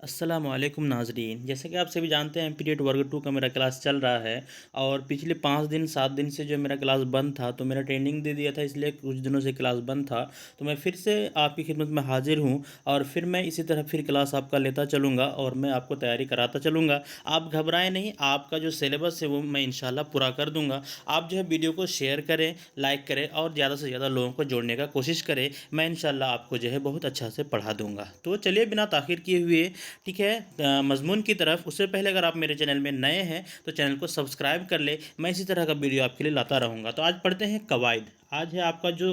अस्सलाम वालेकुम नाज़रीन। जैसे कि आप सभी जानते हैं पीरियड वर्ग 2 का मेरा क्लास चल रहा है और पिछले 5 दिन 7 दिन से जो मेरा क्लास बंद था, तो मेरा ट्रेनिंग दे दिया था, इसलिए कुछ दिनों से क्लास बंद था। तो मैं फिर से आपकी खिदमत में हाज़िर हूँ और फिर मैं इसी तरह फिर क्लास आपका लेता चलूँगा और मैं आपको तैयारी कराता चलूँगा। आप घबराएँ नहीं, आपका जो सिलेबस है वो मैं इंशाल्लाह पूरा कर दूँगा। आप जो है वीडियो को शेयर करें, लाइक करें और ज़्यादा से ज़्यादा लोगों को जोड़ने का कोशिश करें। मैं इंशाल्लाह आपको जो है बहुत अच्छा से पढ़ा दूँगा। तो चलिए बिना ताख़ीर किए हुए ठीक है मज़मून की तरफ। उससे पहले अगर आप मेरे चैनल में नए हैं तो चैनल को सब्सक्राइब कर ले। मैं इसी तरह का वीडियो आपके लिए लाता रहूँगा। तो आज पढ़ते हैं कवायद। आज है आपका जो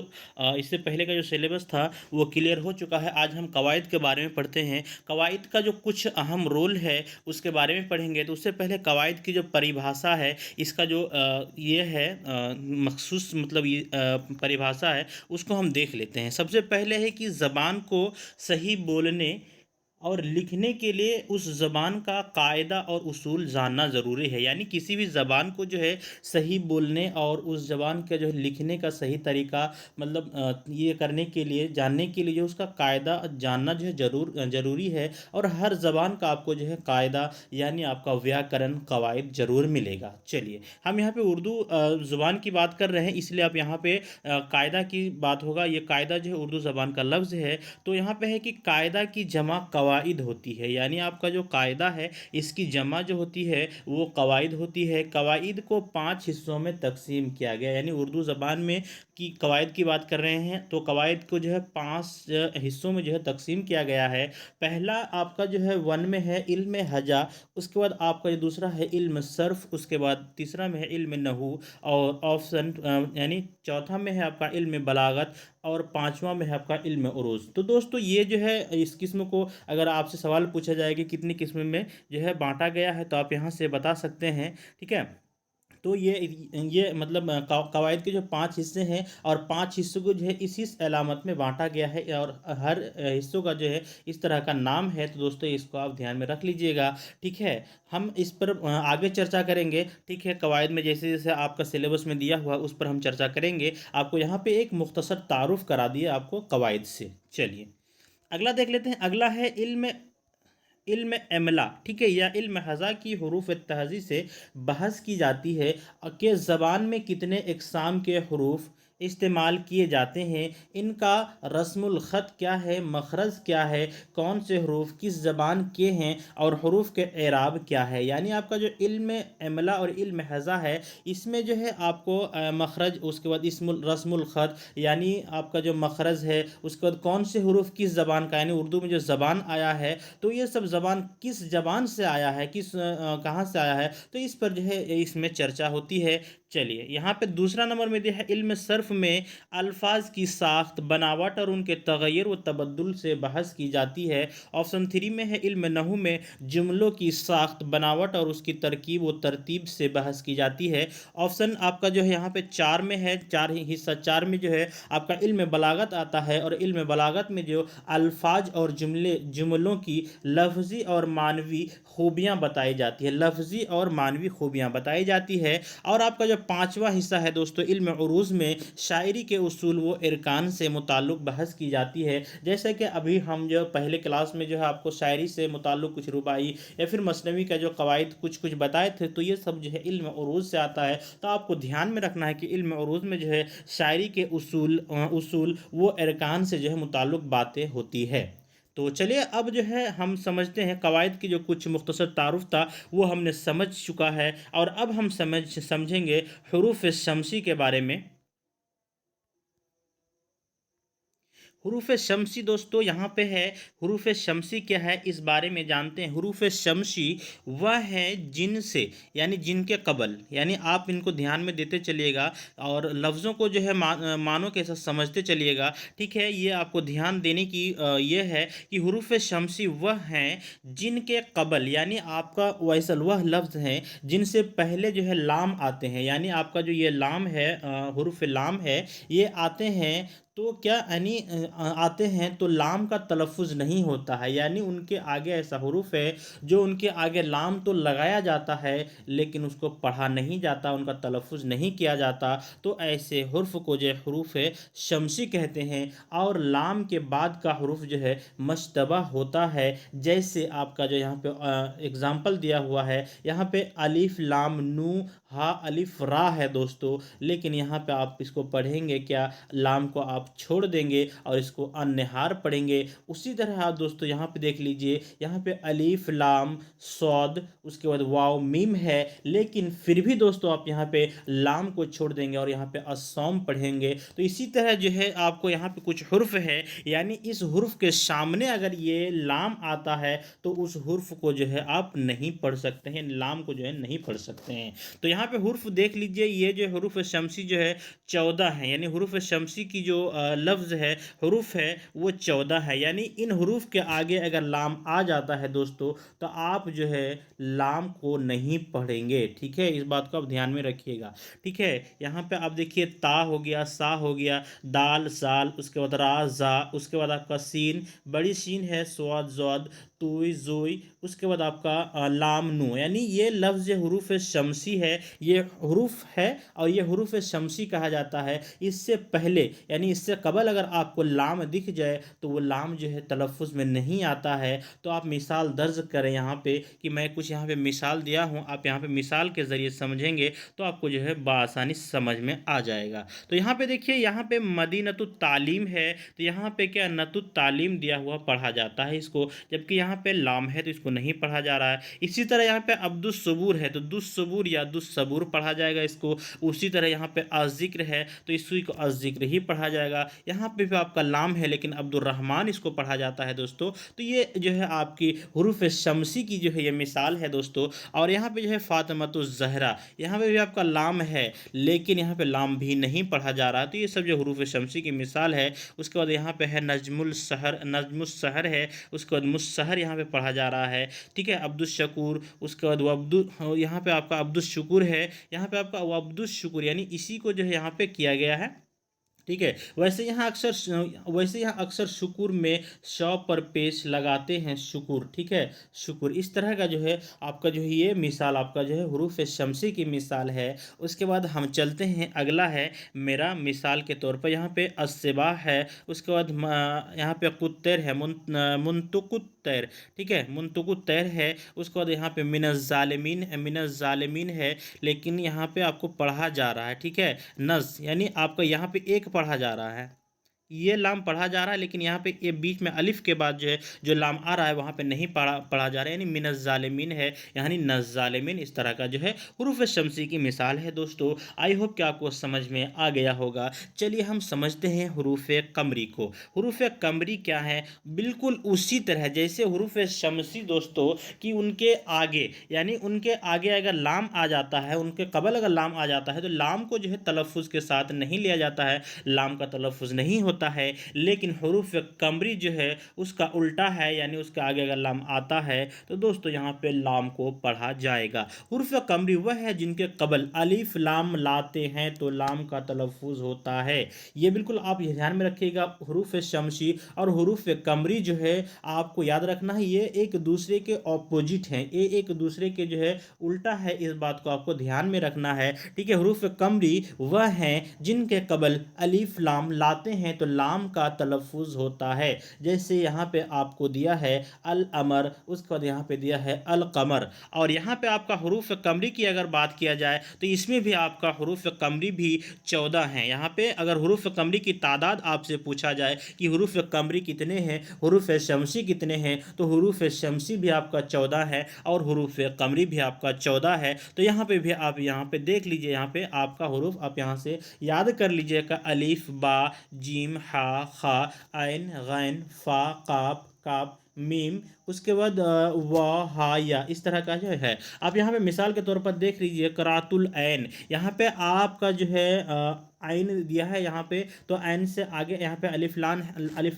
इससे पहले का जो सिलेबस था वो क्लियर हो चुका है। आज हम कवायद के बारे में पढ़ते हैं। कवायद का जो कुछ अहम रोल है उसके बारे में पढ़ेंगे। तो उससे पहले कवायद की जो परिभाषा है, इसका जो ये है मखसूस मतलब ये परिभाषा है, उसको हम देख लेते हैं। सबसे पहले है कि ज़बान को सही बोलने और लिखने के लिए उस ज़बान का कायदा और उसूल जानना ज़रूरी है। यानी किसी भी ज़बान को जो है सही बोलने और उस ज़बान का जो है लिखने का सही तरीका मतलब ये करने के लिए जानने के लिए जो उसका कायदा जानना जो है ज़रूरी है। और हर ज़बान का आपको जो है कायदा यानी आपका व्याकरण कवायद ज़रूर मिलेगा। चलिए हम यहाँ पे उर्दू ज़ुबान की बात कर रहे हैं, इसलिए आप यहाँ पे कायदा की बात होगा। ये कायदा जो है उर्दू ज़बान का लफ्ज़ है। तो यहाँ पे है कि कायदा की जमा कवाइद होती है, यानी आपका जो कायदा है इसकी जमा जो होती है वो कवाइद होती है। कवाइद को 5 हिस्सों में तकसीम किया गया, यानी उर्दू ज़बान में की कवायद की बात कर रहे हैं तो कवायद को जो है 5 हिस्सों में जो है तकसीम किया गया है। पहला आपका जो है 1 में है इल्म हजा, उसके बाद आपका जो दूसरा है इल्म सर्फ, उसके बाद तीसरा में है इल्म नहू और ऑप्शन यानी चौथा में है आपका इल्म बलागत और पांचवा में है आपका इल्म उरूज। तो दोस्तों ये जो है इस किस्म को अगर आपसे सवाल पूछा जाए कि कितनी किस्म में जो है बांटा गया है तो आप यहाँ से बता सकते हैं। ठीक है, तो ये मतलब कवायद के जो 5 हिस्से हैं और 5 हिस्सों को जो है इसी अलामत में बांटा गया है और हर हिस्सों का जो है इस तरह का नाम है। तो दोस्तों इसको आप ध्यान में रख लीजिएगा। ठीक है, हम इस पर आगे चर्चा करेंगे। ठीक है, कवायद में जैसे जैसे आपका सिलेबस में दिया हुआ उस पर हम चर्चा करेंगे। आपको यहाँ पे एक मुख्तसर तारुफ करा दिया आपको कवायद से। चलिए अगला देख लेते हैं। अगला है इल्म इल्म एमला। ठीक है, या इल्म हज़ा की हरूफ तहज़ी से बहस की जाती है कि ज़बान में कितने इक़साम के हरूफ इस्तेमाल किए जाते हैं, इनका रस्मुल ख़त क्या है, मखरज क्या है, कौन से हरूफ किस ज़बान के हैं और हरूफ के एराब क्या है। यानी आपका जो इल्म एमला और इल्म हज़ा है इसमें जो है आपको मखरज, उसके बाद इसमुल रस्मुल ख़त यानी आपका जो मखरज है, उसके बाद कौन से हरूफ किस ज़बान का यानी उर्दू में जो ज़बान आया है तो ये सब ज़बान किस ज़बान से आया है, किस कहाँ से आया है, तो इस पर जो है इसमें चर्चा होती है। चलिए यहाँ पे दूसरा नंबर में दिया है इल्म सर्फ में अल्फाज की साख्त बनावट और उनके तगैर व तबद्दुल से बहस की जाती है। ऑप्शन 3 में है इल्म नहू में जुमलों की साख्त बनावट और उसकी तरकीब व तरतीब से बहस की जाती है। ऑप्शन आपका जो है यहाँ पे 4 में है, 4 हिस्सा 4 में जो है आपका इल्म बलागत आता है और इल्म बलागत में जो अल्फाज और जुमलों की लफ्ज़ी और मानवी खूबियाँ बताई जाती है, लफ्ज़ी और मानवी खूबियाँ बताई जाती है। और आपका जो पांचवा हिस्सा है दोस्तों इल्म उरूज़ में शायरी के उसूल व इरकान से मुताल्लिक़ बहस की जाती है। जैसे कि अभी हम जो पहले क्लास में जो है आपको शायरी से मुताल्लिक़ कुछ रुबाई या फिर मसनवी का जो कवायद कुछ कुछ बताए थे, तो ये सब जो है इल्म उरूज़ से आता है। तो आपको ध्यान में रखना है कि इल्म उरूज़ में जो है शायरी के उसूल वो इरकान से जो है मुताल्लिक़ बातें होती है। तो चलिए अब जो है हम समझते हैं कवायद की जो कुछ मुख्तसर तारुफ था वो हमने समझ चुका है और अब हम समझेंगे हरूफ शमसी के बारे में। हरूफ शमसी दोस्तों यहाँ पे है, हरूफ शमसी क्या है इस बारे में जानते हैं। हरूफ शमसी वह है जिनसे यानी जिनके कबल, यानी आप इनको ध्यान में देते चलिएगा और लफ्ज़ों को जो है मानों के साथ समझते चलिएगा। ठीक है, ये आपको ध्यान देने की ये है कि हरूफ शमसी वह हैं जिनके कबल यानी आपका वैसल वह लफ्ज़ हैं जिनसे पहले जो है लाम आते हैं, यानी आपका जो ये लाम है हरूफ लाम है ये आते हैं तो क्या यानी आते हैं तो लाम का तलफ़ुज़ नहीं होता है, यानी उनके आगे ऐसा हरूफ है जो उनके आगे लाम तो लगाया जाता है लेकिन उसको पढ़ा नहीं जाता, उनका तलफ़ुज़ नहीं किया जाता। तो ऐसे हुर्फ़ को जो है हरूफ शमसी कहते हैं। और लाम के बाद का हरूफ जो है मश्तबा होता है। जैसे आपका जो यहाँ पे एग्ज़ाम्पल दिया हुआ है, यहाँ पे अलिफ लाम नू हा अलिफ रा है दोस्तों, लेकिन यहाँ पे आप इसको पढ़ेंगे क्या, लाम को आप छोड़ देंगे और इसको अन्नहार पढ़ेंगे। उसी तरह आप दोस्तों यहाँ पे देख लीजिए, यहाँ पे अलिफ लाम सौद, उसके बाद वाव मीम है, लेकिन फिर भी दोस्तों आप यहाँ पे लाम को छोड़ देंगे और यहाँ पे अस्सौम पढ़ेंगे। तो इसी तरह जो है आपको यहाँ पे कुछ हुर्फ है, यानी इस हुर्फ के सामने अगर ये लाम आता है तो उस हुर्फ को जो है आप नहीं पढ़ सकते हैं, लाम को जो है नहीं पढ़ सकते हैं। तो यहाँ पे हुर्फ देख लीजिए, ये जो हुरूफ शमसी जो है 14 है, यानी हुरूफ शमसी की जो लफ्ज़ है, हुरूफ है, वो 14 है। यानी इन हुरूफ के आगे अगर लाम आ जाता है दोस्तों तो आप जो है लाम को नहीं पढ़ेंगे। ठीक है, इस बात को आप ध्यान में रखिएगा। ठीक है, यहाँ पे आप देखिए ता हो गया, सा हो गया, दाल साल, उसके बाद रा जा, उसके बाद आपका सीन, बड़ी सीन है, स्वाद जौद, तुई जुई, उसके बाद आपका लाम नू, यानी ये लफ्ज़ हुरूफ शमसी है, ये हुरूफ है और ये हुरूफ शमसी कहा जाता है। इससे पहले यानी इससे कबल अगर आपको लाम दिख जाए तो वो लाम जो है तलफ़ुज़ में नहीं आता है। तो आप मिसाल दर्ज करें यहाँ पे, कि मैं कुछ यहाँ पे मिसाल दिया हूँ, आप यहाँ पे मिसाल के ज़रिए समझेंगे तो आपको जो है बआसानी समझ में आ जाएगा। तो यहाँ पे देखिए, यहाँ पे मदीनतुत तालीम है, तो यहाँ पे क्या नतुत तालीम दिया हुआ पढ़ा जाता है इसको, जबकि यहाँ पे लाम है तो इसको नहीं पढ़ा जा रहा है। इसी तरह यहाँ पे अब्दुस सबूर है तो दुस सबूर या दुस सबूर पढ़ा जाएगा इसको। उसी तरह यहाँ पे अज़िक्र है तो इसी को अज़िक्र ही पढ़ा जाएगा। यहाँ पे भी आपका लाम है लेकिन अब्दुर्रहमान इसको पढ़ा जाता है दोस्तों। तो ये जो है आपकी हुरूफ शमसी की जो है ये मिसाल है दोस्तों। और यहाँ पे जो है फ़ातिमतुज़ ज़हरा, यहाँ पे भी आपका लाम है लेकिन यहाँ पे लाम भी नहीं पढ़ा जा रहा। तो ये सब जो हुरूफ शमसी की मिसाल है। उसके बाद यहाँ पे है नजमुल सहर है, उसके बाद मुस्सहर यहाँ पे पढ़ा जा रहा है। ठीक है, अब्दुस शकूर, उसके बाद वब्दु, यहाँ पे आपका अब्दुस शुकुर है, यहाँ पे आपका वब्दुस शुकुर, यानी इसी को जो है यहाँ पे किया गया है। ठीक है, वैसे यहाँ अक्सर शुकुर में शौ पर पेश लगाते हैं शुकुर। ठीक है, शुकुर, इस तरह का जो है आपका जो है ये मिसाल आपका जो है हुरूफ शमसी की मिसाल है। उसके बाद हम चलते हैं, अगला है मेरा मिसाल के तौर पर यहाँ पे अस्सिबा है, उसके बाद यहाँ पे कुत्तर है, मुंतकुत्तर। ठीक है, मुंतकुत्तर है, उसके बाद यहाँ पे मिनज़ालिमीन है, लेकिन यहाँ पे आपको पढ़ा जा रहा है। ठीक है, नज़, यानी आपका यहाँ पे एक पढ़ा जा रहा है, ये लाम पढ़ा जा रहा है, लेकिन यहाँ पे ये बीच में अलिफ के बाद जो है जो लाम आ रहा है वहाँ पे नहीं पढ़ा जा रहा है, यानी मिनज़ालिमीन है, यानी नज़ालिमीन। इस तरह का जो है हुरूफ शमसी की मिसाल है दोस्तों। आई होप कि आपको समझ में आ गया होगा। चलिए हम समझते हैं हुरूफ कमरी को। हुरूफ कमरी क्या है, बिल्कुल उसी तरह जैसे हुरूफ शमसी दोस्तों कि उनके आगे, यानी उनके आगे अगर लाम आ जाता है, उनके कबल अगर लाम आ जाता है तो लाम को जो है तलफ़ुज़ के साथ नहीं लिया जाता है, लाम का तलफ़ुज़ नहीं होता है। लेकिन हुरूफ कमरी जो है उसका उल्टा है, यानी उसके आगे अगर लाम आता है तो दोस्तों यहाँ पे लाम को पढ़ा जाएगा। हुरूफ कमरी वह है जिनके कबल अलिफ लाम लाते हैं तो लाम का तलफ़ुज़ होता है। ये बिल्कुल आप ये ध्यान में रखिएगा। हुरूफ शमसी और हुरूफ कमरी जो है आपको याद रखना है, ये एक दूसरे के ऑपोजिट हैं, ये एक दूसरे के जो है उल्टा है, इस बात को आपको ध्यान में रखना है। ठीक है, हुरूफ कमरी वह हैं जिनके कबल अलिफ लाम लाते हैं तो लाम का तलफ़ुज़ होता है। जैसे यहाँ पे आपको दिया है अल अमर, उसके बाद यहाँ पे दिया है अल कमर। और यहाँ पे आपका हुरूफ कमरी की अगर बात किया जाए तो इसमें भी आपका हुरूफ कमरी भी 14 हैं। यहाँ पे अगर हुरूफ कमरी की तादाद आपसे पूछा जाए कि हुरूफ कमरी कितने हैं, हुरूफ शमसी कितने हैं, तो हुरूफ शमसी भी आपका 14 है और हुरूफ कमरी भी आपका 14 है। तो यहाँ पे भी आप यहाँ पे देख लीजिए, यहाँ पे आपका हुरूफ आप यहाँ से याद कर लीजिएगा, अलिफ बा जीम हा खा ऐन गैन फा काफ काफ मीम, उसके बाद वा हा या, इस तरह का जो है। आप यहाँ पे मिसाल के तौर पर देख लीजिए करातुल ऐन, यहाँ पे आपका जो है आइन दिया है यहाँ पे, तो आइन से आगे यहाँ पे अलिफ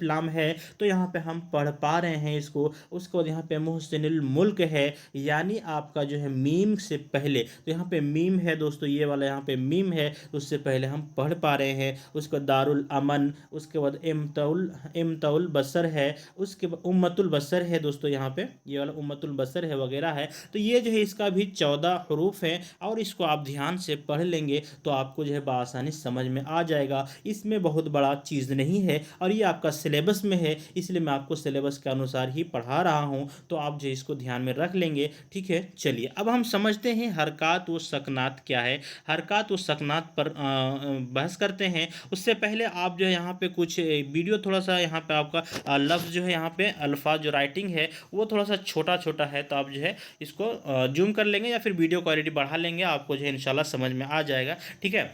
लाम है, तो यहाँ पे हम पढ़ पा रहे हैं इसको। उसके बाद यहाँ पे मुहसिनुल मुल्क है, यानी आपका जो है मीम से पहले, तो यहाँ पे मीम है दोस्तों, ये वाला यहाँ पे मीम है, उससे पहले हम पढ़ पा रहे हैं। उसके बाद दारुल अमन, उसके बाद इमतउल बसर है, उसके बाद उम्मतुल बसर है दोस्तों, यहाँ पे ये वाला उम्मतुल बसर है वगैरह है। तो ये जो है इसका भी 14 हरूफ है, और इसको आप ध्यान से पढ़ लेंगे तो आपको जो है बआसानी समझ में आ जाएगा। इसमें बहुत बड़ा चीज़ नहीं है, और ये आपका सिलेबस में है, इसलिए मैं आपको सिलेबस के अनुसार ही पढ़ा रहा हूँ, तो आप जो इसको ध्यान में रख लेंगे। ठीक है, चलिए अब हम समझते हैं हरकात व सकनात क्या है। हरकात व सकनात पर बहस करते हैं। उससे पहले आप जो है यहाँ पे कुछ वीडियो थोड़ा सा यहाँ पे आपका लफ्ज़ जो है यहाँ पे अल्फाज जो राइटिंग है वो थोड़ा सा छोटा छोटा है, तो आप जो है इसको जूम कर लेंगे या फिर वीडियो क्वालिटी बढ़ा लेंगे, आपको जो है इंशाल्लाह समझ में आ जाएगा। ठीक है,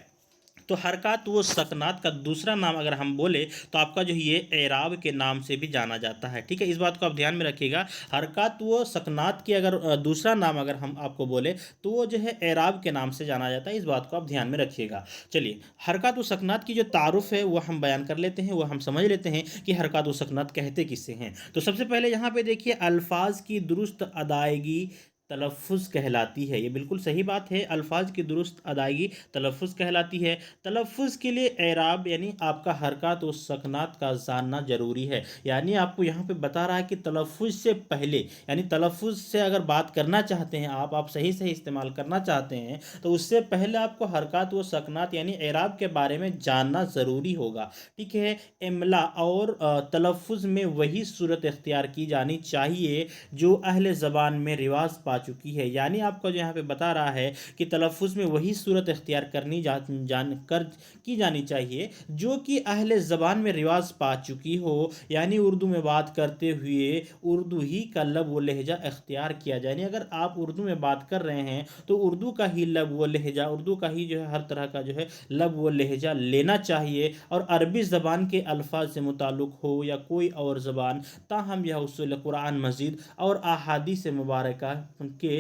तो हरकात व सकनात का दूसरा नाम अगर हम बोले तो आपका जो ये एराब के नाम से भी जाना जाता है। ठीक है, इस बात को आप ध्यान में रखिएगा। हरकात व सकनात की अगर दूसरा नाम अगर हम आपको बोले तो वो जो है एराब के नाम से जाना जाता है, इस बात को आप ध्यान में रखिएगा। चलिए, हरकात व सकनात की जो तारुफ है वो हम बयान कर लेते हैं, वो हम समझ लेते हैं कि हरकात व सकनात कहते किससे हैं। तो सबसे पहले यहाँ पे देखिए, अल्फाज की दुरुस्त अदायगी तलफ़ुज़ कहलाती है। ये बिल्कुल सही बात है, अल्फाज की दुरुस्त अदायगी तलफ़ुज़ कहलाती है। तलफ़ुज़ के लिए एराब यानी आपका हरकत और सकनात का जानना ज़रूरी है। यानी आपको यहाँ पे बता रहा है कि तलफ़ुज़ से पहले, यानी तलफ़ुज़ से अगर बात करना चाहते हैं आप सही सही इस्तेमाल करना चाहते हैं, तो उससे पहले आपको हरकत व सकनात यानी एराब के बारे में जानना ज़रूरी होगा। ठीक है, इमला और तलफ़ुज़ में वही सूरत इख्तियार की जानी चाहिए जो अहले ज़बान में रिवाज पा चुकी है। यानी आपको जो यहाँ पे बता रहा है कि तलफ़ुज़ में वही सूरत इख्तियार करनी की जानी चाहिए जो कि अहले ज़बान में रिवाज पा चुकी हो, यानी उर्दू में बात करते हुए उर्दू ही का लब व लहजा इख्तियार किया जाए। यानी अगर आप उर्दू में बात कर रहे हैं तो उर्दू का ही लब व लहजा, उर्दू का ही जो है हर तरह का जो है लब व लहजा लेना चाहिए, और अरबी ज़बान के अल्फाज से मुताल्लिक़ हो या कोई और ज़बान, ताहम यह उसूल कुरान मजीद और अहादीस मुबारका के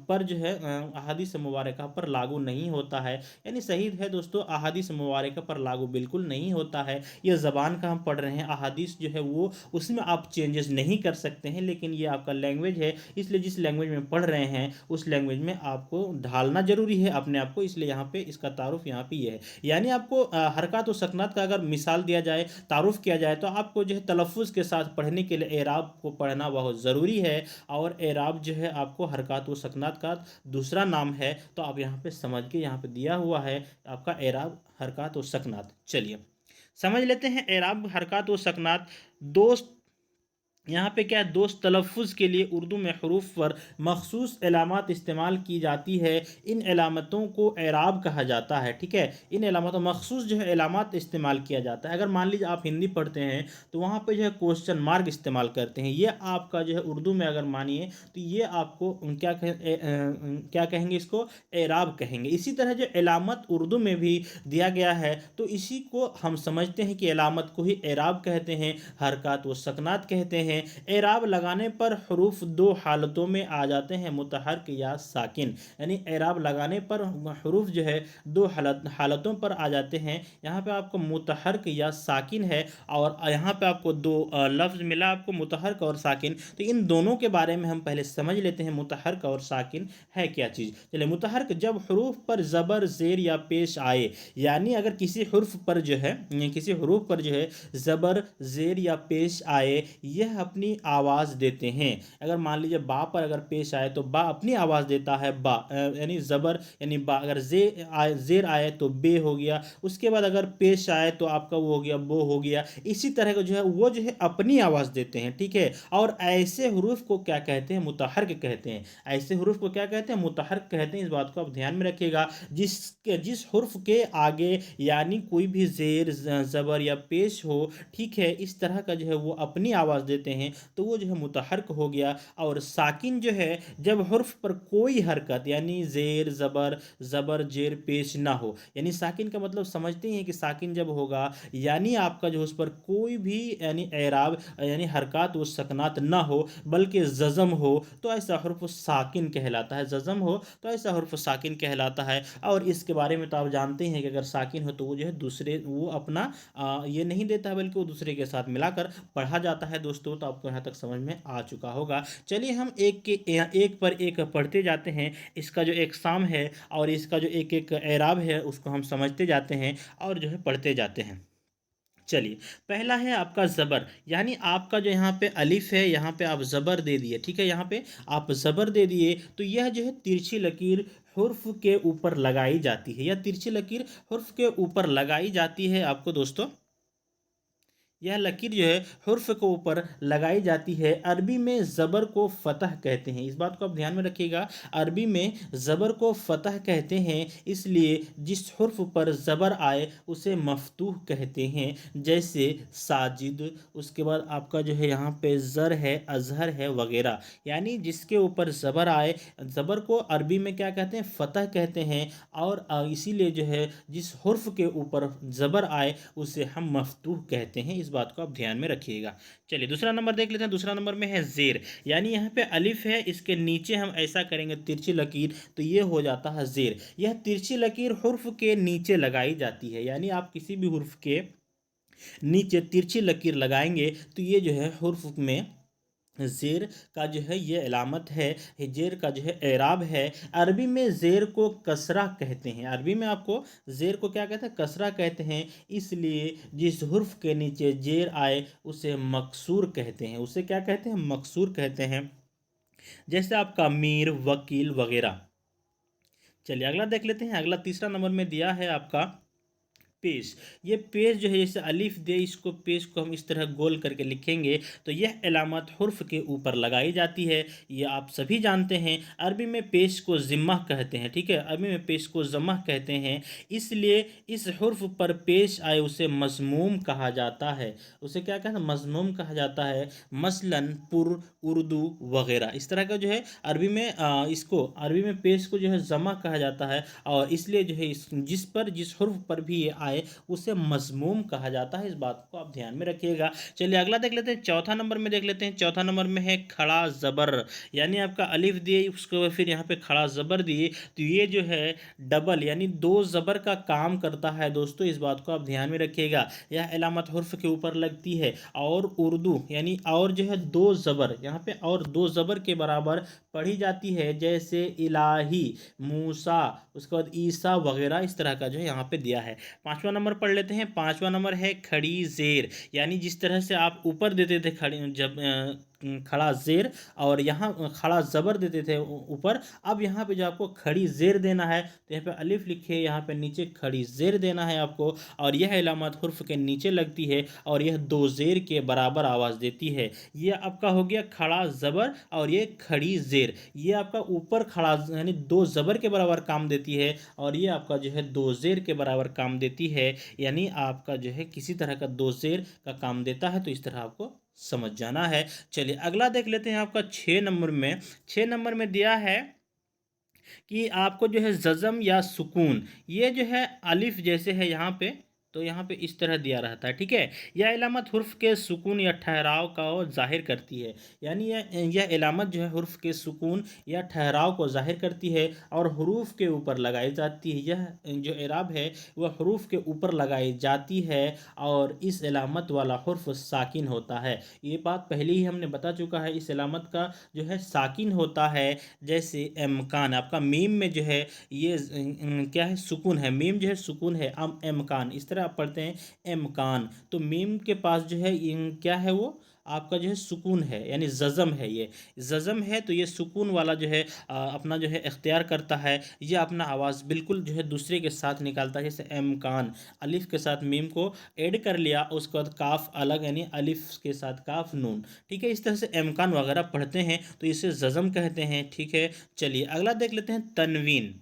पर जो है अहादीस मुबारका पर लागू नहीं होता है। यानी सही है दोस्तों, अहादीस मुबारका पर लागू बिल्कुल नहीं होता है। ये ज़बान का हम पढ़ रहे हैं, अहादीस जो है वो उसमें आप चेंजेस नहीं कर सकते हैं, लेकिन ये आपका लैंग्वेज है, इसलिए जिस लैंग्वेज में पढ़ रहे हैं उस लैंग्वेज में आपको ढालना जरूरी है अपने आप को, इसलिए यहाँ पे इसका तारुफ यहाँ पे ये है। यानी आपको हरकत व सकनात का अगर मिसाल दिया जाए, तारुफ किया जाए, तो आपको जो है तलफ़ुज़ के साथ पढ़ने के लिए एराब को पढ़ना बहुत ज़रूरी है, और एराब जो है आपको हरकत व सकनात का दूसरा नाम है। तो आप यहाँ पे समझ के, यहाँ पे दिया हुआ है आपका एराब हरकत व सकनात। चलिए समझ लेते हैं एराब हरकत व सकनात। दोस्त यहाँ पे क्या है, दोस्त तलफ़ुज़ के लिए उर्दू में हरूफ पर मखसूस अलामत इस्तेमाल की जाती है। इन अलामतों को एराब कहा जाता है। ठीक है, इन अलामतों मखसूस जो है अलामत इस्तेमाल किया जाता है। अगर मान लीजिए आप हिंदी पढ़ते हैं तो वहाँ पे जो है क्वेश्चन मार्क इस्तेमाल करते हैं, ये आपका जो है उर्दू में अगर मानिए तो ये आपको क्या कहेंगे, इसको एराब कहेंगे। इसी तरह जो अलामत उर्दू में भी दिया गया है तो इसी को हम समझते हैं कि अलामत को ही एराब कहते हैं, हरकत व सकनात कहते हैं। एराब लगाने पर हरूफ दो हालतों में आ जाते हैं, मुतहर्क या साकिन। यानी एराब लगाने पर हरूफ जो है दो हालतों पर आ जाते हैं। यहाँ पे आपको मुतहर्क या साकिन है, और यहाँ पे आपको दो लफ्ज़ मिला आपको, मुतहर्क और साकिन। तो इन दोनों के बारे में हम पहले समझ लेते हैं, मुतहर्क और साकिन है क्या चीज़। चलिए, मुतहर्क जब हरूफ पर ज़बर ज़ेर या पेश आए, यानी अगर किसी हुर्फ पर जो है, किसी हरूफ पर जो है ज़बर ज़ेर या पेश आए, यह अपनी आवाज़ देते हैं। अगर मान लीजिए बा पर अगर पेश आए तो बा अपनी आवाज़ देता है, बा यानी ज़बर यानी बा। अगर ज़ेर आए तो बे हो गया, उसके बाद अगर पेश आए तो आपका वो हो गया, बो हो गया। इसी तरह का जो है वो जो है अपनी आवाज़ देते हैं। ठीक है, और ऐसे हरूफ को क्या कहते हैं, मुतहर्क कहते हैं। ऐसे हरूफ को क्या कहते हैं, मुतहर्क कहते हैं। इस बात को आप ध्यान में रखिएगा। जिस हुर्फ के आगे यानी कोई भी ज़ेर ज़बर या पेश हो, ठीक है, इस तरह का जो है वो अपनी आवाज़ देते देते हैं तो वो जो है मुतहर्क हो गया। और साकिन जो है जब हुर्फ पर कोई हरकत यानी ज़ेर ज़बर ज़बर जेर पेश ना हो, यानी साकिन का मतलब समझते हैं कि साकिन जब होगा यानी आपका जो उस पर कोई भी यानी एराब यानी हरकत वो सकनात ना हो बल्कि जज़म हो तो ऐसा हुर्फ साकिन कहलाता है। जज़म हो तो ऐसा हुर्फ साकिन कहलाता है। और इसके बारे में तो आप जानते हैं कि अगर साकिन हो तो वो जो है दूसरे वो अपना ये नहीं देता है बल्कि वो दूसरे के साथ मिलाकर पढ़ा जाता है। दोस्तों तो आपको यहाँ तक समझ में आ चुका होगा। चलिए हम एक पर एक पढ़ते जाते हैं। इसका जो एक साम है और इसका जो एक एक एराब है उसको हम समझते जाते हैं और जो है पढ़ते जाते हैं। चलिए, पहला है आपका ज़बर, यानी आपका जो यहाँ पे अलिफ है यहाँ पे आप ज़बर दे दिए, ठीक है, यहाँ पे आप ज़बर दे दिए तो यह जो है तिरछी लकीर हुर्फ के ऊपर लगाई जाती है, या तिरछी लकीर हुर्फ के ऊपर लगाई जाती है आपको दोस्तों। यह लकीर जो है हुर्फ के ऊपर लगाई जाती है। अरबी में ज़बर को फ़तह कहते हैं, इस बात को आप ध्यान में रखिएगा। अरबी में ज़बर को फ़तह कहते हैं, इसलिए जिस हुर्फ पर ज़बर आए उसे मफ्तूह कहते हैं। जैसे साजिद, उसके बाद आपका जो है यहाँ पे ज़र है, अज़हर है वगैरह, यानी जिसके ऊपर ज़बर आए, ज़बर को अरबी में क्या कहते हैं, फ़तह कहते हैं। और इसीलिए जो है जिस हुर्फ के ऊपर ज़बर आए उसे हम मफ्तूह कहते हैं, इस बात को आप ध्यान में रखिएगा। चलिए दूसरा नंबर देख लेते हैं। दूसरा नंबर में है ज़ेर, यानी यहाँ पे अलिफ है, इसके नीचे हम ऐसा करेंगे तिरछी लकीर तो ये हो जाता है ज़ेर। यह तिरछी लकीर हुर्फ के नीचे लगाई जाती है, यानी आप किसी भी हुर्फ के नीचे तिरछी लकीर लगाएंगे तो ये जो है हुर्फ में ज़ेर का जो है ये अलामत है, ज़ेर का जो है एराब है। अरबी में ज़ेर को कसरा कहते हैं, अरबी में आपको ज़ेर को क्या कहते हैं, कसरा कहते हैं। इसलिए जिस हुर्फ के नीचे ज़ेर आए उसे मकसूर कहते हैं, उसे क्या कहते हैं, मकसूर कहते हैं। जैसे आपका मीर, वकील वगैरह। चलिए अगला देख लेते हैं। अगला तीसरा नंबर में दिया है आपका पेश। ये पेश जो है जैसे अलिफ दे, इसको पेश को हम इस तरह गोल करके लिखेंगे तो यह अलामत हुर्फ के ऊपर लगाई जाती है, ये आप सभी जानते हैं। अरबी में पेश को ज़िम्मा कहते हैं, ठीक है, अरबी में पेश को ज़म्मा कहते हैं। इसलिए इस हुर्फ पर पेश आए उसे मज़मूम कहा जाता है, उसे क्या कहते हैं, मज़मूम कहा जाता है। मसलन पुर, उर्दू वगैरह, इस तरह का जो है अरबी में इसको अरबी में पेश को जो है ज़मा कहा जाता है। और इसलिए जो है जिस हुर्फ पर भी ये आए उसे मज़मूम कहा जाता है, इस बात को आप ध्यान में रखिएगा। चलिए अगला देख लेते हैं। चौथा नंबर में देख लेते हैं। चौथा नंबर में है खड़ा ज़बर, यानी आपका अलिफ दिए उसको फिर यहाँ पे खड़ा ज़बर दिए तो ये जो है डबल यानी दो ज़बर का काम करता है दोस्तों, इस बात को आप ध्यान में रखिएगा। यह अलामत हुर्फ के ऊपर लगती है। और उर्दू यानी और जो है दो ज़बर यहाँ पे और दो ज़बर के बराबर पढ़ी जाती है, जैसे इलाही, मूसा, उसके बाद ईसा वगैरह, इस तरह का जो है यहाँ पे दिया है। पांचवा नंबर पढ़ लेते हैं। पांचवा नंबर है खड़ी ज़ेर, यानी जिस तरह से आप ऊपर देते थे खड़ी जब खड़ा ज़ेर और यहाँ खड़ा ज़बर देते थे ऊपर, अब यहाँ पे जो आपको खड़ी ज़ेर देना है तो यहाँ पे अलिफ लिखे, यहाँ पे नीचे खड़ी ज़ेर देना है आपको। और यह अलामत हुर्फ के नीचे लगती है और यह दो ज़ेर के बराबर आवाज़ देती है। ये आपका हो गया खड़ा ज़बर और ये खड़ी ज़ेर। ये आपका ऊपर खड़ा यानी दो ज़बर के बराबर काम देती है और ये आपका जो है दो ज़ेर के बराबर काम देती है, यानी आपका जो है किसी तरह का दो ज़ेर का काम देता है, तो इस तरह आपको समझ जाना है। चलिए अगला देख लेते हैं। आपका 6 नंबर में 6 नंबर में दिया है कि आपको जो है जज़म या सुकून, ये जो है अलिफ जैसे है यहाँ पे तो यहाँ पे इस तरह दिया रहता है, ठीक है। यह इलामत हुर्फ के सुकून या ठहराव का ज़ाहिर करती है, यानी यह इलामत जो है हुर्फ के सुकून या ठहराव को ज़ाहिर करती है और हुरूफ के ऊपर लगाई जाती है। यह जो इराब है वह हुरूफ के ऊपर लगाई जाती है और इस इलामत वाला हुर्फ साकिन होता है। ये बात पहले ही हमने बता चुका है, इस इलामत का जो है साकिन होता है। जैसे इमकान, आपका मीम में जो है ये क्या है, सुकून है, मीम जो है सुकून है, इमकान, इस तरह आप पढ़ते हैं इमकान, तो मीम के पास जो है क्या है, वो आपका जो है सुकून है, यानी जज़म है, ये जज़म है तो ये सुकून वाला जो है अपना जो है इख्तियार करता है, ये अपना आवाज़ बिल्कुल जो है दूसरे के साथ निकालता है। जैसे इमकान, अलिफ के साथ मीम को ऐड कर लिया, उसके बाद काफ अलग यानी अलिफ के साथ काफ नून, ठीक है। इस तरह से इमकान वगैरह पढ़ते हैं तो इसे जज़म कहते हैं, ठीक है। चलिए अगला देख लेते हैं तनवीन।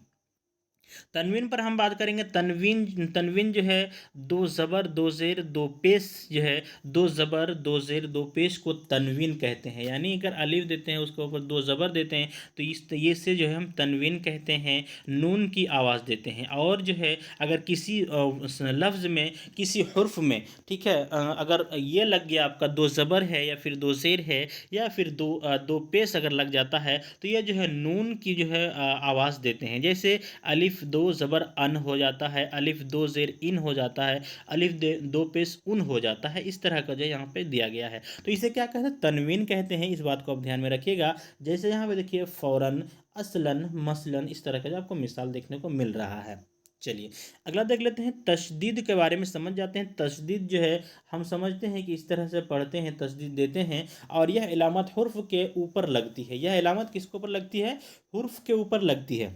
तनवीन पर हम बात करेंगे। तनवीन तनवीन जो है दो ज़बर दो ज़ेर दो पेश जो है, दो ज़बर दो ज़ेर दो पेश को तनवीन कहते हैं। यानी अगर अलिफ देते हैं उसके ऊपर दो ज़बर देते हैं तो इस ये से जो है हम तनवीन कहते हैं। नून की आवाज़ देते हैं। और जो है अगर किसी लफ्ज़ में किसी हुर्फ में, ठीक है, अगर ये लग गया आपका दो ज़बर है या फिर दो ज़ेर है या फिर दो पेश अगर लग जाता है तो ये जो है नून की जो है आवाज़ देते हैं। जैसे अलिफ दो ज़बर अन हो जाता है, अलिफ दो ज़ेर इन हो जाता है, अलिफ दो पेश उन हो जाता है। इस तरह का जो यहाँ पे दिया गया है तो इसे क्या कहते हैं, तनवीन कहते हैं। इस बात को आप ध्यान में रखिएगा। जैसे यहाँ पे देखिए फ़ौरन, असलन, मसलन, इस तरह का जो आपको मिसाल देखने को मिल रहा है। चलिए अगला देख लेते हैं। तशदीद के बारे में समझ जाते हैं। तशदीद जो है हम समझते हैं कि इस तरह से पढ़ते हैं, तशदीद देते हैं और यह इलामत हुर्फ के ऊपर लगती है। यह इलामत किसके ऊपर लगती है, हुर्फ के ऊपर लगती है।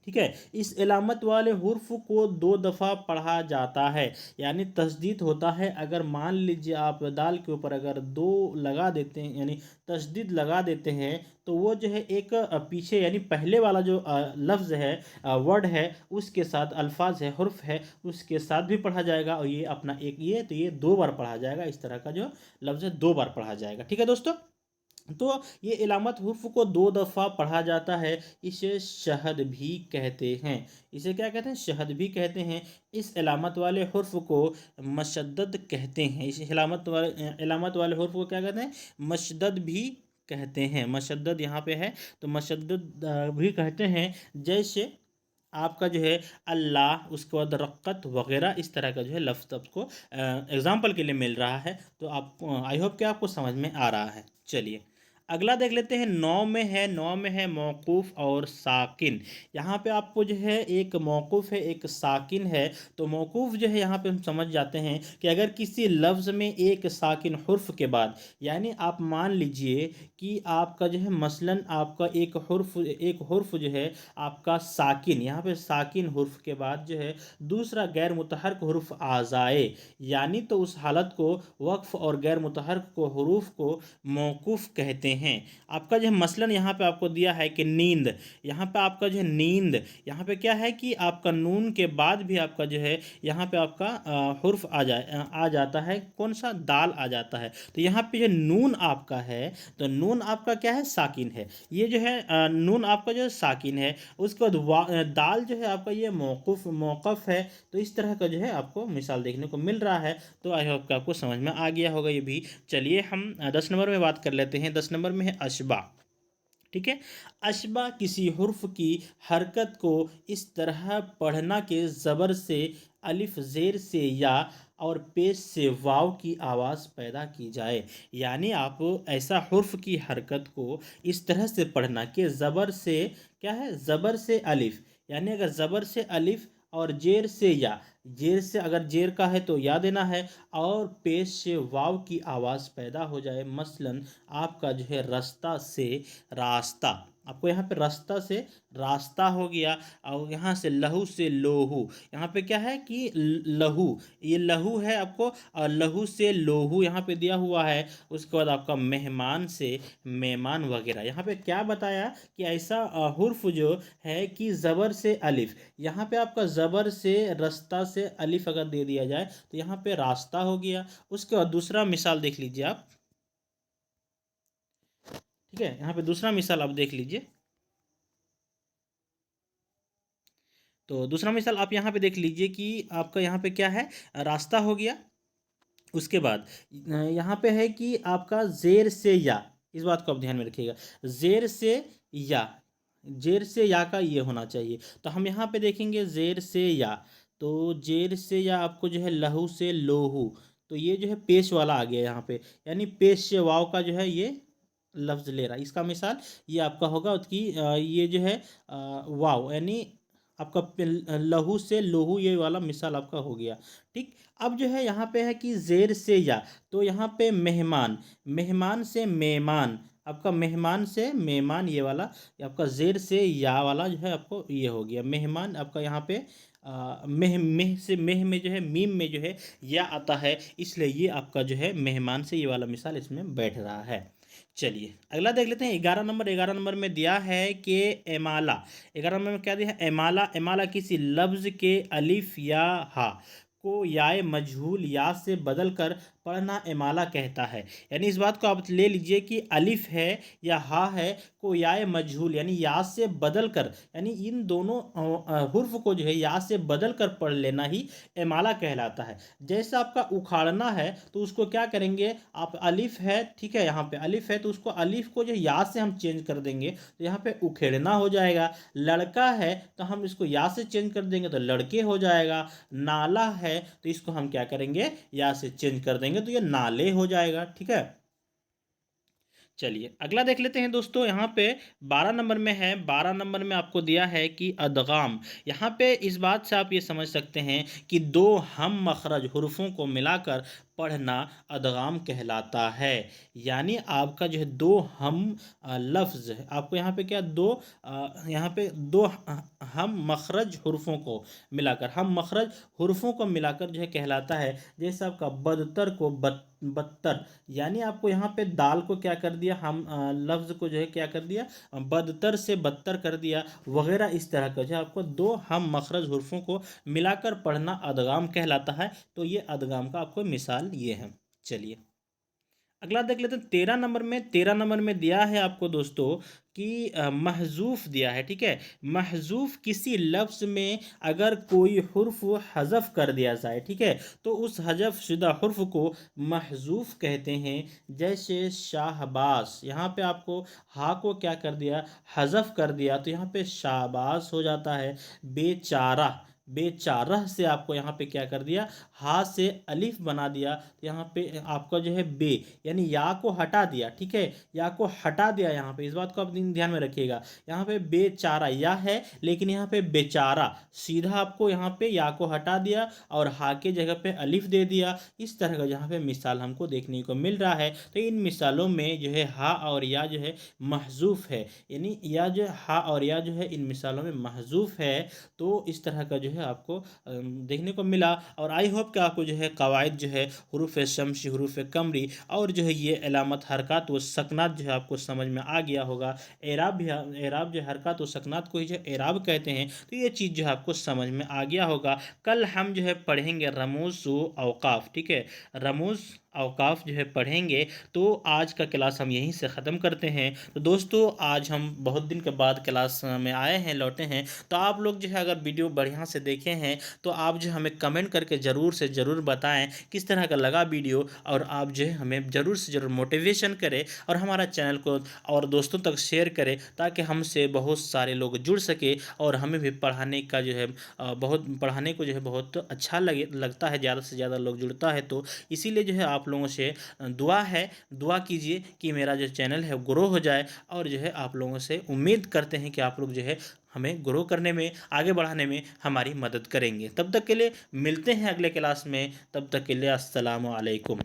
ठीक है, इस इलामत वाले हुर्फ को दो दफ़ा पढ़ा जाता है। यानी तशदीद होता है, अगर मान लीजिए आप दाल के ऊपर अगर दो लगा देते हैं यानी तशदीद लगा देते हैं तो वो जो है एक पीछे यानी पहले वाला जो लफ्ज़ है, वर्ड है, उसके साथ अल्फाज है, हुर्फ है, उसके साथ भी पढ़ा जाएगा और ये अपना एक ये तो ये दो बार पढ़ा जाएगा। इस तरह का जो लफ्ज़ है दो बार पढ़ा जाएगा। ठीक है दोस्तों, तो ये इलामत हुर्फ को दो दफ़ा पढ़ा जाता है। इसे शहद भी कहते हैं। इसे क्या कहते हैं, शहद भी कहते हैं। इस इलामत वाले हुर्फ को मशद्दद कहते हैं। इस इलामत वाले हुर्फ को क्या कहते हैं, मशद्दद भी कहते हैं। मशद्दद यहाँ पे है तो मशद्दद भी कहते हैं। जैसे आपका जो है अल्लाह, उसके बाद रक़्क़त वगैरह, इस तरह का जो है लफ्ज़ आपको एग्ज़ाम्पल के लिए मिल रहा है। तो आपको आई होप कि आपको समझ में आ रहा है। चलिए अगला देख लेते हैं। नौ में है, नौ में है मौक़ूफ़ और साकिन। यहाँ पे आपको जो है एक मौक़ूफ़ है एक साकिन है। तो मौक़ूफ़ जो है यहाँ पे हम समझ जाते हैं कि अगर किसी लफ्ज़ में एक साकिन हुर्फ के बाद, यानी आप मान लीजिए कि आपका जो है मसलन आपका एक हुर्फ जो है आपका साकिन, यहाँ पे साकिन हुर्फ के बाद जो है दूसरा गैर मुतहर्रिक हुर्फ आ जाए, यानी तो उस हालत को वक्फ और गैर मुतहर्रिक को हुरूफ को मौकूफ़ कहते हैं। आपका जो है मसलन यहाँ पे आपको दिया है कि नींद, यहाँ पे आपका जो है नींद, यहाँ पे क्या है कि आपका नून के बाद भी आपका जो है यहाँ पे आपका हुर्फ आ जाता है। कौन सा, दाल आ जाता है। तो यहाँ पे जो नून आपका है तो नून आपका क्या है, साकिन है। ये जो है नून आपका जो है साकिन है। उसके बाद दाल जो है आपका ये मौक़ुफ़ है। तो इस तरह का जो है आपको मिसाल देखने को मिल रहा है। तो आई होप कि आपको समझ में आ गया होगा ये भी। चलिए हम 10 नंबर में बात कर लेते हैं। 10 नंबर में है अशबा। ठीक है, अशबा किसी हुर्फ की हरकत को इस तरह पढ़ना के ज़बर से अलिफ ज़ेर से या और पेश से वाव की आवाज़ पैदा की जाए। यानी आप ऐसा हुर्फ की हरकत को इस तरह से पढ़ना कि ज़बर से क्या है, ज़बर से अलिफ, यानी अगर ज़बर से अलिफ और जेर से या, जेर से अगर जेर का है तो या देना है और पेश से वाव की आवाज़ पैदा हो जाए। मसलन आपका जो है रास्ता से रास्ता, आपको यहाँ पे रास्ता से रास्ता हो गया। और यहाँ से लहू से लोहू, यहाँ पे क्या है कि लहू, ये लहू है आपको, और लहू से लोहू यहाँ पे दिया हुआ है। उसके बाद आपका मेहमान से मेहमान वगैरह। यहाँ पे क्या बताया कि ऐसा हुर्फ जो है कि ज़बर से अलिफ, यहाँ पे आपका ज़बर से रास्ता से अलिफ अगर दे दिया जाए तो यहाँ पे रास्ता हो गया। उसके बाद दूसरा मिसाल देख लीजिए आप। ठीक है, यहाँ पे दूसरा मिसाल आप देख लीजिए। तो दूसरा मिसाल आप यहाँ पे देख लीजिए कि आपका यहाँ पे क्या है, रास्ता हो गया। उसके बाद यहाँ पे है कि आपका जेर से या, इस बात को आप ध्यान में रखिएगा, जेर से या, जेर से या का ये होना चाहिए। तो हम यहाँ पे देखेंगे जेर से या, तो जेर से या आपको जो है लहू से लोहू, तो ये जो है पेश वाला आ गया यहाँ पे, यानी पेश से वाव का जो है ये लफ्ज़ ले रहा है। इसका मिसाल ये आपका होगा कि ये जो है वाव, यानी आपका लहू से लोहू, ये वाला मिसाल आपका हो गया। ठीक, अब जो है यहाँ पे है कि जेर से या, तो यहाँ पे मेहमान, मेहमान से मेहमान, आपका मेहमान से मेहमान, ये वाला आपका जेर से या वाला जो है आपको ये हो गया मेहमान। आपका यहाँ पे मेह मेह से मेह में जो है मीम में जो है या आता है, इसलिए ये आपका जो है मेहमान से ये वाला मिसाल इसमें बैठ रहा है। चलिए अगला देख लेते हैं 11 नंबर। 11 नंबर में दिया है कि एमाला। 11 नंबर में क्या दिया है? एमाला। एमाला किसी लफ्ज़ के अलिफ या हा को याए मजहूल या से बदल कर पढ़ना एमाला कहता है। यानी इस बात को आप ले लीजिए कि अलिफ है या हा है को याए मजहूल यानी या से बदल कर, यानी इन दोनों हुर्फ को जो है या से बदल कर पढ़ लेना ही एमाला कहलाता है। जैसे आपका उखाड़ना है तो उसको क्या करेंगे आप, अलिफ है ठीक है, यहाँ पे अलिफ है तो उसको अलिफ को जो या से हम चेंज कर देंगे तो यहाँ पे उखेड़ना हो जाएगा। लड़का है तो हम इसको या से चेंज कर देंगे तो लड़के हो जाएगा। नाला है तो इसको हम क्या करेंगे या से चेंज कर देंगे तो ये नाले हो जाएगा। ठीक है, चलिए अगला देख लेते हैं दोस्तों। यहाँ पे 12 नंबर में है। 12 नंबर में आपको दिया है कि अदगाम। यहाँ पे इस बात से आप ये समझ सकते हैं कि दो हम मखरज हुर्फों को मिलाकर पढ़ना अदगाम कहलाता है। यानी आपका जो है दो हम लफ्ज़ है, आपको यहाँ पे क्या दो यहाँ पे दो हम मखरज हुर्फों को मिलाकर, हम मखरज हुर्फों को मिलाकर जो है कहलाता है। जैसे आपका बदतर को बदतर, यानी आपको यहाँ पे दाल को क्या कर दिया, हम लफ्ज़ को जो है क्या कर दिया, बदतर से बदतर कर दिया वगैरह। इस तरह का जो है आपको दो हम मखरज हुर्फों को मिलाकर पढ़ना अदगाम कहलाता है। तो ये अदगाम का आपको मिसाल ये है। चलिए अगला देख लेते हैं 13 नंबर में। 13 नंबर में दिया है आपको दोस्तों कि महजूफ दिया है। ठीक है, महजूफ किसी लफ्ज़ में अगर कोई हुर्फ हज़फ कर दिया जाए, ठीक है, तो उस हज़फ शुदा हुर्फ को महजूफ कहते हैं। जैसे शाहबास, यहाँ पे आपको हा को क्या कर दिया, हज़फ कर दिया तो यहाँ पे शाबास हो जाता है। बेचारा, बेचारह से आपको यहाँ पे क्या कर दिया, हा से अलिफ बना दिया तो यहाँ पे आपका जो है बे, यानी या को हटा दिया। ठीक है, या को हटा दिया यहाँ पे, इस बात को आप ध्यान में रखिएगा। यहाँ पे बेचारा या है लेकिन यहाँ पे बेचारा, सीधा आपको यहाँ पे या को हटा दिया और हा के जगह पे अलिफ दे दिया। इस तरह का यहाँ पे मिसाल हमको देखने को मिल रहा है। तो इन मिसालों में जो है हा और या जो है महजूफ है, यानी या जो हा और या जो है इन मिसालों में महजूफ है। तो इस तरह का जो है आपको देखने को मिला। और आई होप कि आपको जो है कवायद जो है हुरूफ शम्सी, हुरूफ कमरी और जो है ये अलामत हरकत व सकनात जो है आपको समझ में आ गया होगा। एराब भी, एराब जो हरकत व सकनात को ही जो एराब कहते हैं, तो ये चीज़ जो है आपको समझ में आ गया होगा। कल हम जो है पढ़ेंगे रमूज़ व औकाफ। ठीक है, रमूज़ औकाफ जो है पढ़ेंगे। तो आज का क्लास हम यहीं से ख़त्म करते हैं। तो दोस्तों आज हम बहुत दिन के बाद क्लास में आए हैं, लौटे हैं। तो आप लोग जो है अगर वीडियो बढ़िया से देखे हैं तो आप जो हमें कमेंट करके ज़रूर से ज़रूर बताएं किस तरह का लगा वीडियो, और आप जो है हमें ज़रूर से ज़रूर मोटिवेशन करें और हमारा चैनल को और दोस्तों तक शेयर करें ताकि हमसे बहुत सारे लोग जुड़ सके और हमें भी पढ़ाने का जो है बहुत पढ़ाने को जो है बहुत अच्छा लगता है, ज़्यादा से ज़्यादा लोग जुड़ता है। तो इसीलिए जो है आप लोगों से दुआ है, दुआ कीजिए कि मेरा जो चैनल है ग्रो हो जाए। और जो है आप लोगों से उम्मीद करते हैं कि आप लोग जो है हमें ग्रो करने में, आगे बढ़ाने में हमारी मदद करेंगे। तब तक के लिए मिलते हैं अगले क्लास में। तब तक के लिए अस्सलामु अलैकुम।